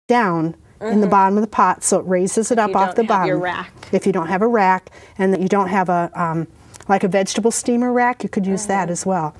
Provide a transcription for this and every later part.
down in the bottom of the pot, so it raises it up off the bottom. Your rack. If you don't have a rack, and that you don't have a like a vegetable steamer rack, you could use that as well.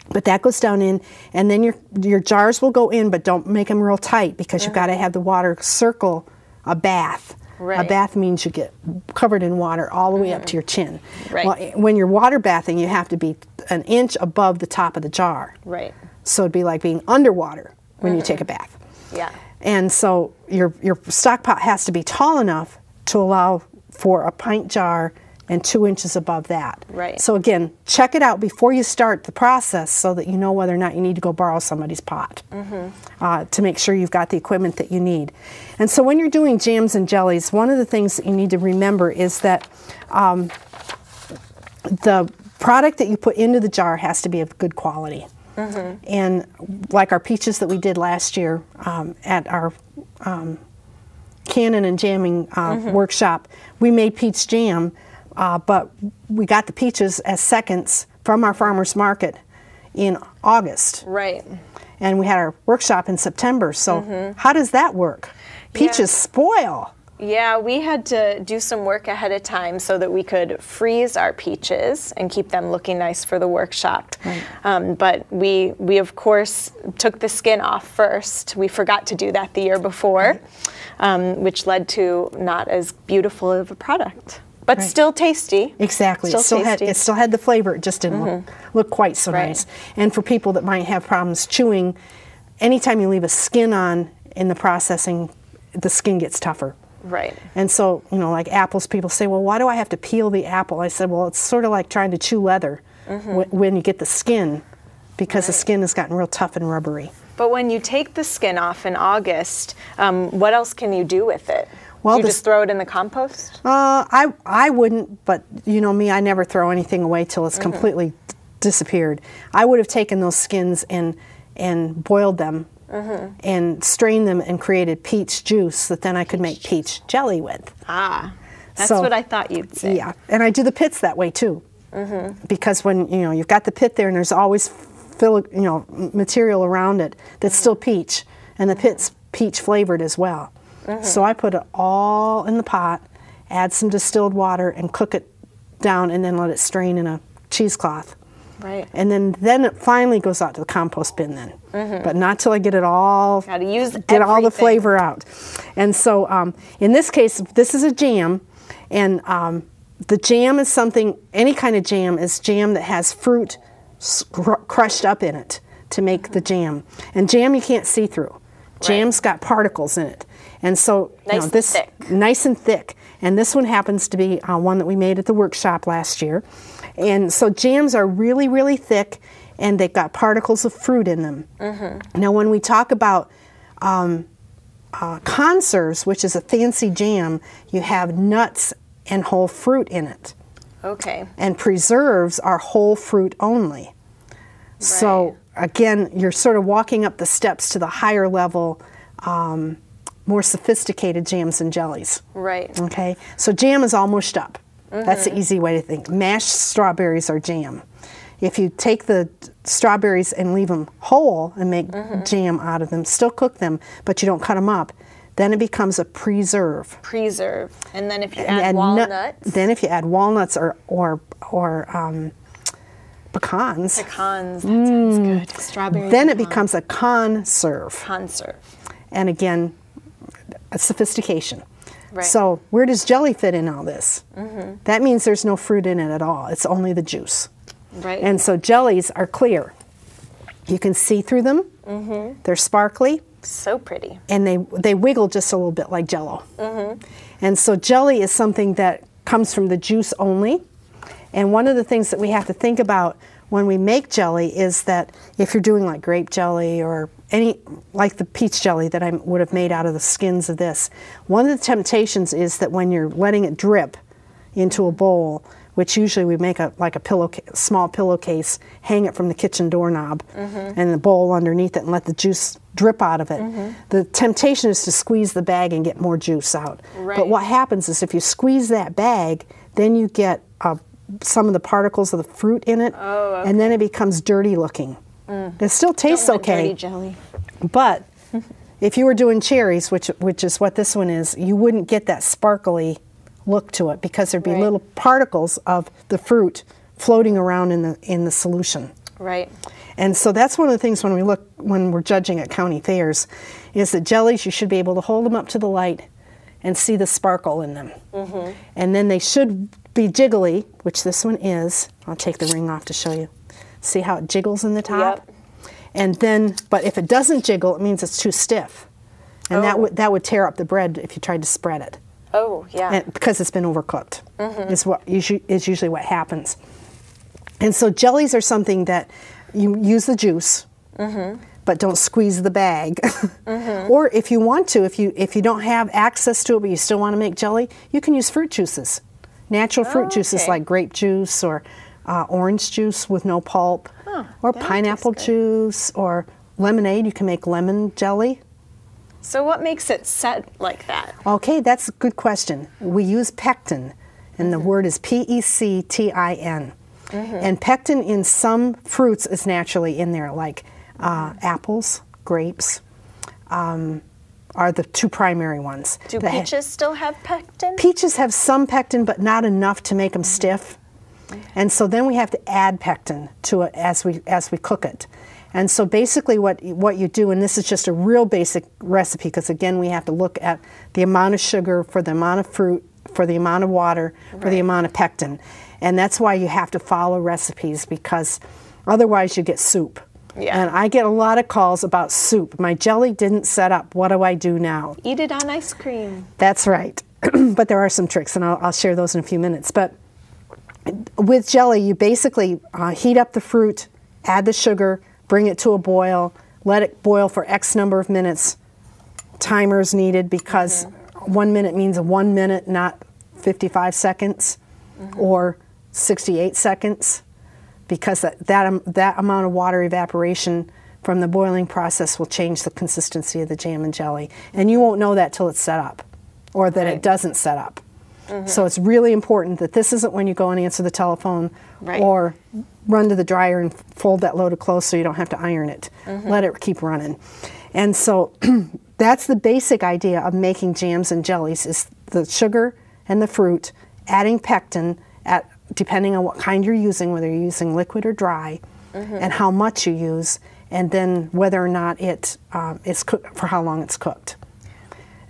But that goes down in, and then your jars will go in, but don't make them real tight, because you've got to have the water circle a bath. Right. A bath means you get covered in water all the way up to your chin. Right. Well, when you're water bathing, you have to be an inch above the top of the jar. Right. So it'd be like being underwater when you take a bath. Yeah. And so your stock pot has to be tall enough to allow for a pint jar and 2 inches above that. Right. So again, check it out before you start the process, so that you know whether or not you need to go borrow somebody's pot to make sure you've got the equipment that you need. And so when you're doing jams and jellies, one of the things that you need to remember is that the product that you put into the jar has to be of good quality. And like our peaches that we did last year at our canning and jamming workshop, we made peach jam, but we got the peaches as seconds from our farmer's market in August. Right. And we had our workshop in September. So how does that work? Peaches spoil. Yeah, we had to do some work ahead of time so that we could freeze our peaches and keep them looking nice for the workshop. Right. But we of course took the skin off first. We forgot to do that the year before, which led to not as beautiful of a product, but still tasty. Exactly. It still had the flavor. It just didn't look quite so nice. And for people that might have problems chewing, anytime you leave a skin on in the processing, the skin gets tougher. Right. And so, you know, like apples, people say, well, why do I have to peel the apple? I said, well, it's sort of like trying to chew leather when you get the skin, because the skin has gotten real tough and rubbery. But when you take the skin off in August, what else can you do with it? Well, do you just throw it in the compost? I wouldn't, but you know me, I never throw anything away till it's completely disappeared. I would have taken those skins and boiled them and strained them and created peach juice that then I could make peach jelly with. Ah, that's what I thought you'd say. Yeah, and I do the pits that way too, because when you've got the pit there and there's always material around it that's still peach, and the pit's peach flavored as well. So I put it all in the pot, add some distilled water, and cook it down, and then let it strain in a cheesecloth. Right. And then it finally goes out to the compost bin then. But not till I get it all, gotta use get all the flavor out. And so in this case, this is a jam, and the jam is something, any kind of jam is jam that has fruit crushed up in it to make the jam. And jam you can't see through. Jam's got particles in it. And so nice and thick. And this one happens to be one that we made at the workshop last year. And so jams are really, really thick, and they've got particles of fruit in them. Now when we talk about conserves, which is a fancy jam, you have nuts and whole fruit in it. Okay. And preserves are whole fruit only. So again, you're sort of walking up the steps to the higher level, more sophisticated jams and jellies. Right. Okay. So jam is all mushed up. That's the easy way to think. Mashed strawberries are jam. If you take the strawberries and leave them whole and make jam out of them, still cook them, but you don't cut them up, then it becomes a preserve. Preserve. And then if you add walnuts? Then if you add walnuts or pecans. Pecans, that sounds good. Strawberries. Then it becomes a conserve. Conserve. And again, a sophistication. Right. So where does jelly fit in all this? That means there's no fruit in it at all. It's only the juice. Right. And so jellies are clear. You can see through them. They're sparkly. So pretty. And they wiggle just a little bit like Jell-O. And so jelly is something that comes from the juice only. And one of the things that we have to think about when we make jelly is that if you're doing like grape jelly or like the peach jelly that I would have made out of the skins of this, one of the temptations is that when you're letting it drip into a bowl, which usually we make like a small pillowcase, hang it from the kitchen doorknob and the bowl underneath it and let the juice drip out of it. The temptation is to squeeze the bag and get more juice out. But what happens is if you squeeze that bag, then you get some of the particles of the fruit in it, and then it becomes dirty looking. It still tastes okay, dirty jelly. but if you were doing cherries, which is what this one is, you wouldn't get that sparkly look to it because there'd be little particles of the fruit floating around in the solution. Right. And so that's one of the things when we're judging at county fairs, is that jellies, you should be able to hold them up to the light and see the sparkle in them. And then they should be jiggly, which this one is. I'll take the ring off to show you. See how it jiggles in the top? Yep. And then, but if it doesn't jiggle, it means it's too stiff. And that would tear up the bread if you tried to spread it. Oh, yeah. And because it's been overcooked, is usually what happens. And so jellies are something that you use the juice, but don't squeeze the bag. Or if you want to, if you don't have access to it, but you still want to make jelly, you can use fruit juices. Natural fruit juices like grape juice or orange juice with no pulp, or pineapple juice, or lemonade. You can make lemon jelly. So what makes it set like that? Okay, that's a good question. We use pectin, and the word is P-E-C-T-I-N. And pectin in some fruits is naturally in there, like apples, grapes, are the two primary ones. Do peaches still have pectin? Peaches have some pectin, but not enough to make them stiff. And so then we have to add pectin to it as we cook it. And so basically what you do, and this is just a real basic recipe, because again we have to look at the amount of sugar for the amount of fruit, for the amount of water, for the amount of pectin. And that's why you have to follow recipes, because otherwise you get soup. Yeah. And I get a lot of calls about soup. My jelly didn't set up. What do I do now? Eat it on ice cream. That's right. But there are some tricks, and I'll share those in a few minutes. But with jelly, you basically heat up the fruit, add the sugar, bring it to a boil, let it boil for X number of minutes. Timer is needed because 1 minute means 1 minute, not 55 seconds or 68 seconds, because that amount of water evaporation from the boiling process will change the consistency of the jam and jelly. And you won't know that till it's set up, or that it doesn't set up. So it's really important that this isn't when you go and answer the telephone or run to the dryer and fold that load of clothes so you don't have to iron it. Let it keep running. And so that's the basic idea of making jams and jellies, is the sugar and the fruit, adding pectin depending on what kind you're using, whether you're using liquid or dry, and how much you use, and then whether or not it is cooked, for how long it's cooked.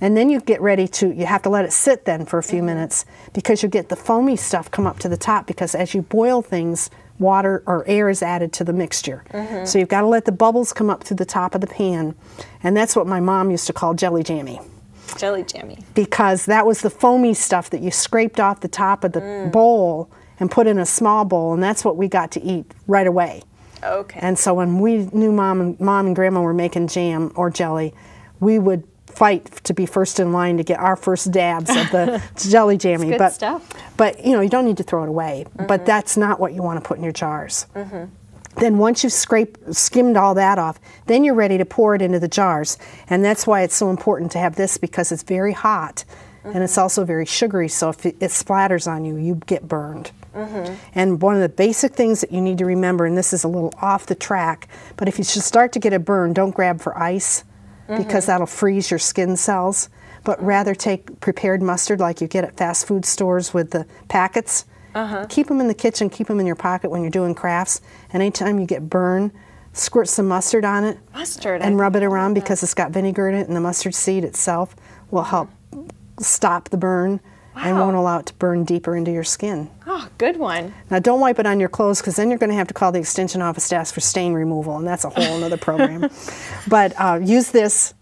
And then you get ready you have to let it sit then for a few minutes, because you get the foamy stuff come up to the top, because as you boil things, water or air is added to the mixture. So you've got to let the bubbles come up through the top of the pan, and that's what my mom used to call jelly jammy. Jelly jammy. Because that was the foamy stuff that you scraped off the top of the bowl and put in a small bowl, and that's what we got to eat right away. Okay. And so when we knew Mom and Grandma were making jam or jelly, we would fight to be first in line to get our first dabs of the jelly jammy. It's good stuff. But you don't need to throw it away. But that's not what you want to put in your jars. Then once you've skimmed all that off, then you're ready to pour it into the jars. And that's why it's so important to have this, because it's very hot and it's also very sugary, so if it splatters on you, you get burned. And one of the basic things that you need to remember, and this is a little off the track, but if you should start to get a burn, don't grab for ice, because that'll freeze your skin cells, but rather take prepared mustard like you get at fast food stores with the packets. Keep them in the kitchen, keep them in your pocket when you're doing crafts, and anytime you get burned, squirt some mustard on it and rub it around, because it's got vinegar in it, and the mustard seed itself will help stop the burn and won't allow it to burn deeper into your skin. Oh, good one. Now don't wipe it on your clothes, because then you're going to have to call the extension office to ask for stain removal, and that's a whole other program. But use this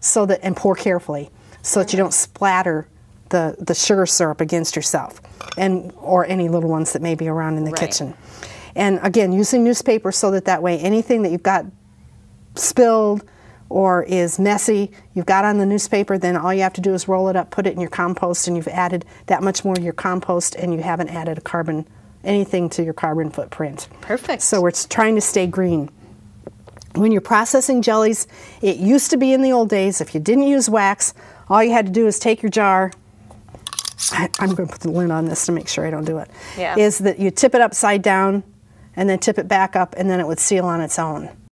and pour carefully, so that you don't splatter the sugar syrup against yourself, or any little ones that may be around in the kitchen. And again, using newspaper, so that way anything that you've got spilled or is messy, you've got on the newspaper, then all you have to do is roll it up, put it in your compost, and you've added that much more to your compost, and you haven't added anything to your carbon footprint. Perfect. So we're trying to stay green. When you're processing jellies, it used to be in the old days, if you didn't use wax, all you had to do is take your jar, I'm going to put the lid on this to make sure I don't do it, is that you tip it upside down and then tip it back up, and then it would seal on its own.